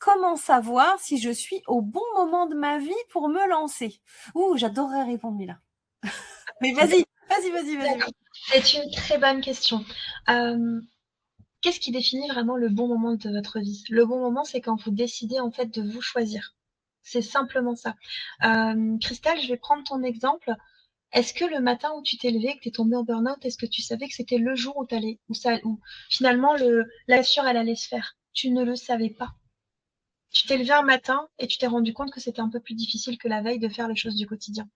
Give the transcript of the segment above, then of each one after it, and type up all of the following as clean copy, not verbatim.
comment savoir si je suis au bon moment de ma vie pour me lancer? Ouh, j'adorerais répondre, là. Mais vas-y, vas-y, vas-y, vas-y, D'accord, vas-y. c'est une très bonne question. Hem, Qu'est-ce qui définit vraiment le bon moment de votre vie? Le bon moment, c'est quand vous décidez, en fait, de vous choisir. C'est simplement ça. Christelle, je vais prendre ton exemple. Est-ce que le matin où tu t'es levée, que tu es tombée en burn-out, est-ce que tu savais que c'était le jour où tu allais où finalement la blessure, elle allait se faire? Tu ne le savais pas. Tu t'es levée un matin et tu t'es rendu compte que c'était un peu plus difficile que la veille de faire les choses du quotidien.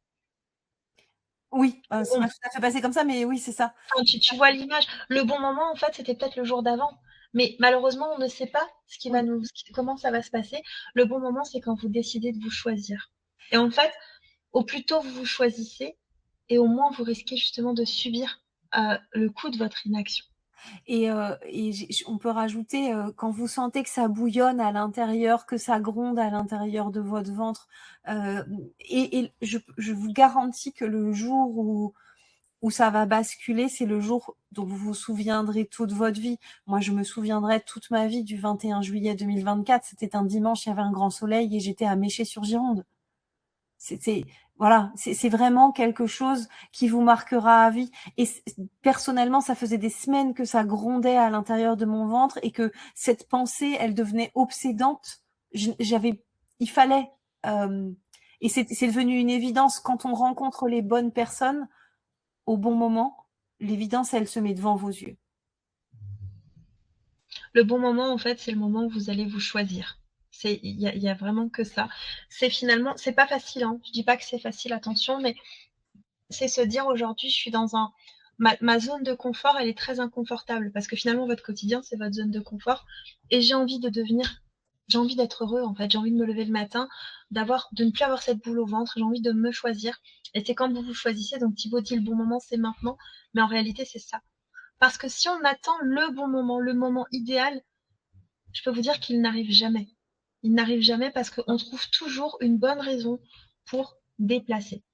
Oui, c'est Bon, pas tout à fait passé comme ça, mais oui, c'est ça. enfin, tu vois l'image. Le bon moment, en fait, c'était peut-être le jour d'avant. Mais malheureusement, on ne sait pas Oui. comment ça va se passer. Le bon moment, c'est quand vous décidez de vous choisir. Et en fait, au plus tôt vous vous choisissez, et au moins vous risquez justement de subir le coût de votre inaction. Et on peut rajouter, quand vous sentez que ça bouillonne à l'intérieur, que ça gronde à l'intérieur de votre ventre, et je vous garantis que le jour où ça va basculer, c'est le jour dont vous vous souviendrez toute votre vie. Moi, je me souviendrai toute ma vie du 21 juillet 2024. C'était un dimanche, il y avait un grand soleil et j'étais à Méché-sur-Gironde. C'est voilà, c'est vraiment quelque chose qui vous marquera à vie. Et personnellement, ça faisait des semaines que ça grondait à l'intérieur de mon ventre et que cette pensée, elle devenait obsédante. J'avais, il fallait, et c'est devenu une évidence quand on rencontre les bonnes personnes au bon moment. L'évidence, elle se met devant vos yeux. Le bon moment, en fait, c'est le moment où vous allez vous choisir. Il y a vraiment que ça. C'est finalement, c'est pas facile, hein. Je dis pas que c'est facile, attention, mais c'est se dire aujourd'hui, je suis dans ma zone de confort, elle est très inconfortable parce que finalement, votre quotidien, c'est votre zone de confort. Et j'ai envie d'être heureux, en fait. J'ai envie de me lever le matin, de ne plus avoir cette boule au ventre. J'ai envie de me choisir. Et c'est quand vous vous choisissez. Donc, Thibaut dit le bon moment, c'est maintenant. Mais en réalité, c'est ça. Parce que si on attend le bon moment, le moment idéal, je peux vous dire qu'il n'arrive jamais. Il n'arrive jamais parce qu'on trouve toujours une bonne raison pour déplacer.